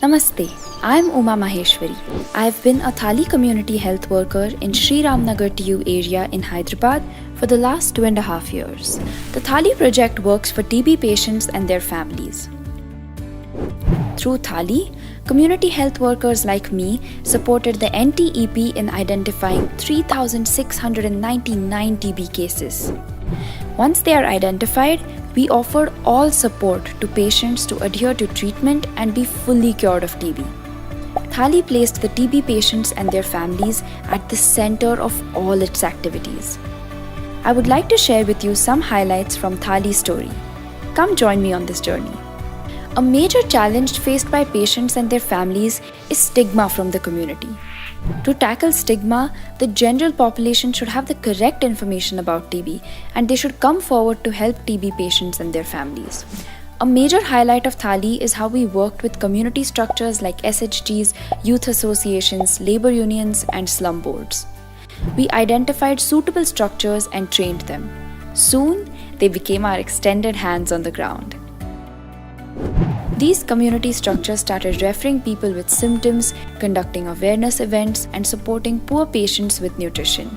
Namaste, I am Uma Maheshwari. I have been a Thali community health worker in Sri Ramnagar TU area in Hyderabad for the last 2.5 years. The Thali project works for TB patients and their families. Through Thali, community health workers like me supported the NTEP in identifying 3,699 TB cases. Once they are identified, we offered all support to patients to adhere to treatment and be fully cured of TB. Thali placed the TB patients and their families at the center of all its activities. I would like to share with you some highlights from Thali's story. Come join me on this journey. A major challenge faced by patients and their families is stigma from the community. To tackle stigma, the general population should have the correct information about TB and they should come forward to help TB patients and their families. A major highlight of Thali is how we worked with community structures like SHGs, youth associations, labor unions, and slum boards. We identified suitable structures and trained them. Soon, they became our extended hands on the ground. These community structures started referring people with symptoms, conducting awareness events, and supporting poor patients with nutrition.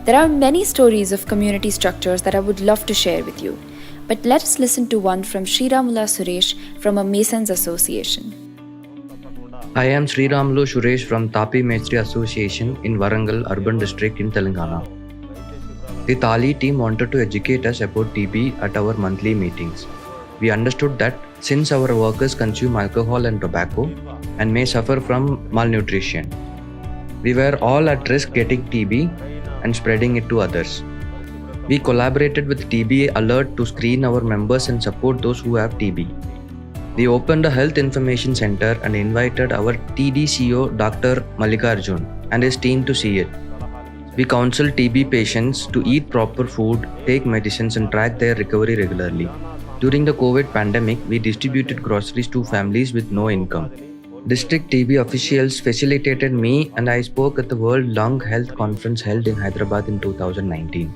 There are many stories of community structures that I would love to share with you, but let's listen to one from Sriramula Suresh from a Masons Association. I am Sriramulu Suresh from Tapi Mestri Association in Warangal Urban District in Telangana. The Thali team wanted to educate us about TB at our monthly meetings. We understood that since our workers consume alcohol and tobacco and may suffer from malnutrition, we were all at risk getting TB and spreading it to others. We collaborated with TB Alert to screen our members and support those who have TB. We opened a health information center and invited our TDCO Dr. Mallikarjun and his team to see it. We counseled TB patients to eat proper food, take medicines, and track their recovery regularly. During the COVID pandemic, we distributed groceries to families with no income. District TB officials facilitated me and I spoke at the World Lung Health Conference held in Hyderabad in 2019.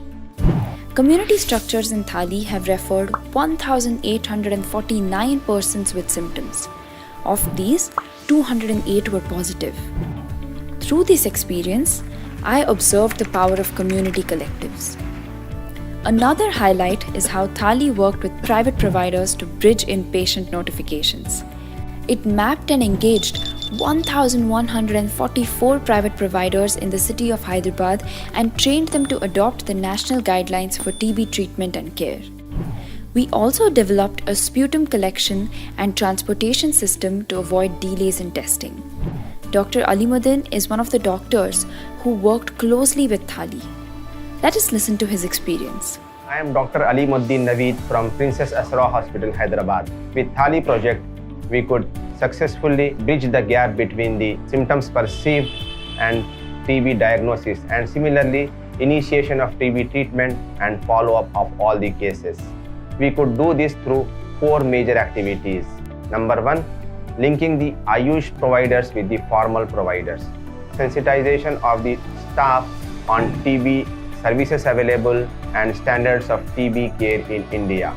Community structures in Thali have referred 1,849 persons with symptoms. Of these, 208 were positive. Through this experience, I observed the power of community collectives. Another highlight is how Thali worked with private providers to bridge inpatient notifications. It mapped and engaged 1,144 private providers in the city of Hyderabad and trained them to adopt the national guidelines for TB treatment and care. We also developed a sputum collection and transportation system to avoid delays in testing. Dr. Alimuddin is one of the doctors who worked closely with Thali. Let us listen to his experience. I am Dr. Alimuddin Naveed from Princess Asra Hospital, Hyderabad. With Thali project, we could successfully bridge the gap between the symptoms perceived and TB diagnosis, and similarly initiation of TB treatment and follow-up of all the cases. We could do this through 4 major activities. Number 1, linking the Ayush providers with the formal providers. Sensitization of the staff on TB services available and standards of TB care in India.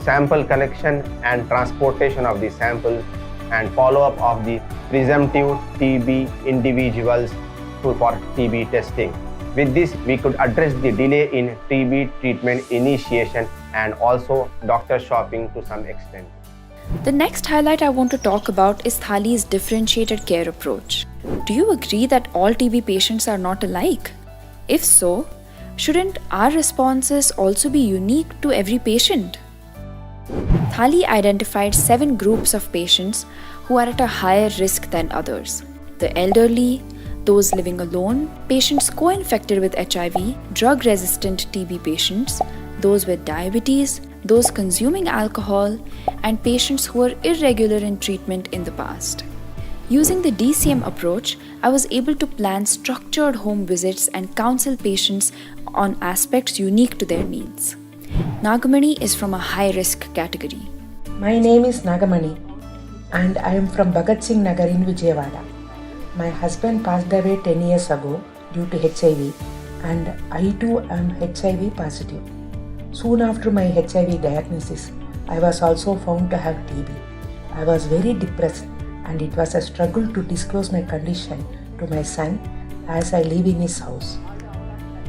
Sample collection and transportation of the sample and follow-up of the presumptive TB individuals for TB testing. With this, we could address the delay in TB treatment initiation and also doctor shopping to some extent. The next highlight I want to talk about is Thali's differentiated care approach. Do you agree that all TB patients are not alike? If so, shouldn't our responses also be unique to every patient? Thali identified 7 groups of patients who are at a higher risk than others. The elderly, those living alone, patients co-infected with HIV, drug-resistant TB patients, those with diabetes, those consuming alcohol, and patients who were irregular in treatment in the past. Using the DCM approach, I was able to plan structured home visits and counsel patients on aspects unique to their needs. Nagamani is from a high-risk category. My name is Nagamani and I am from Bhagat Singh Nagar in Vijayawada. My husband passed away 10 years ago due to HIV and I too am HIV positive. Soon after my HIV diagnosis, I was also found to have TB. I was very depressed and it was a struggle to disclose my condition to my son as I live in his house.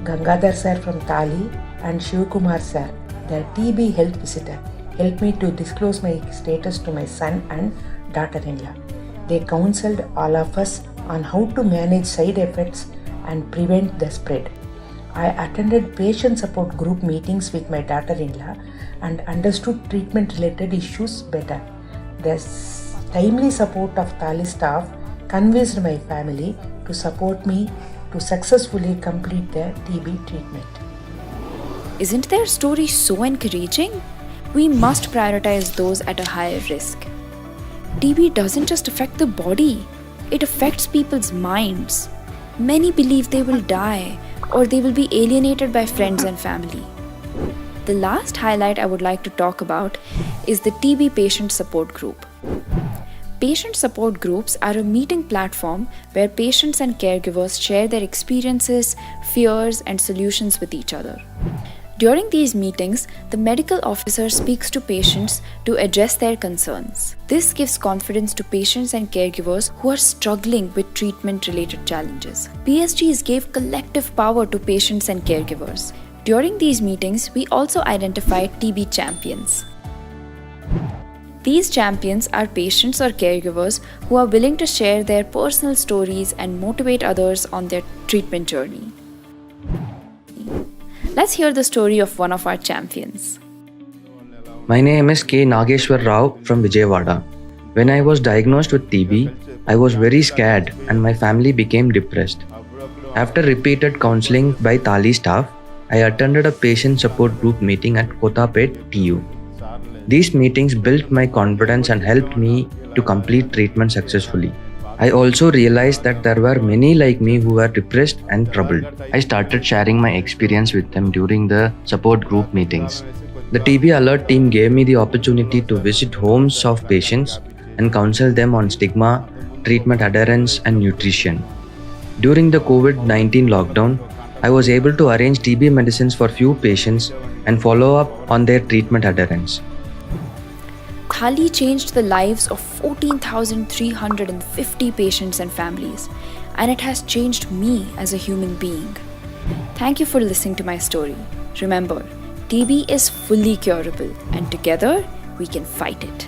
Gangadhar sir from Tali and Shivkumar sir, the TB health visitor, helped me to disclose my status to my son and daughter-in-law. They counseled all of us on how to manage side effects and prevent the spread. I attended patient support group meetings with my daughter-in-law and understood treatment-related issues better. The timely support of Tali staff convinced my family to support me to successfully complete the TB treatment. Isn't their story so encouraging? We must prioritize those at a higher risk. TB doesn't just affect the body, it affects people's minds. Many believe they will die or they will be alienated by friends and family. The last highlight I would like to talk about is the TB Patient Support Group. Patient support groups are a meeting platform where patients and caregivers share their experiences, fears, and solutions with each other. During these meetings, the medical officer speaks to patients to address their concerns. This gives confidence to patients and caregivers who are struggling with treatment-related challenges. PSGs gave collective power to patients and caregivers. During these meetings, we also identified TB champions. These champions are patients or caregivers who are willing to share their personal stories and motivate others on their treatment journey. Let's hear the story of one of our champions. My name is K. Nageshwar Rao from Vijayawada. When I was diagnosed with TB, I was very scared and my family became depressed. After repeated counseling by Tali staff, I attended a patient support group meeting at Kotapet, TU. These meetings built my confidence and helped me to complete treatment successfully. I also realized that there were many like me who were depressed and troubled. I started sharing my experience with them during the support group meetings. The TB Alert team gave me the opportunity to visit homes of patients and counsel them on stigma, treatment adherence, and nutrition. During the COVID-19 lockdown, I was able to arrange TB medicines for few patients and follow up on their treatment adherence. Thali changed the lives of 14,350 patients and families, and it has changed me as a human being. Thank you for listening to my story. Remember, TB is fully curable, and together we can fight it.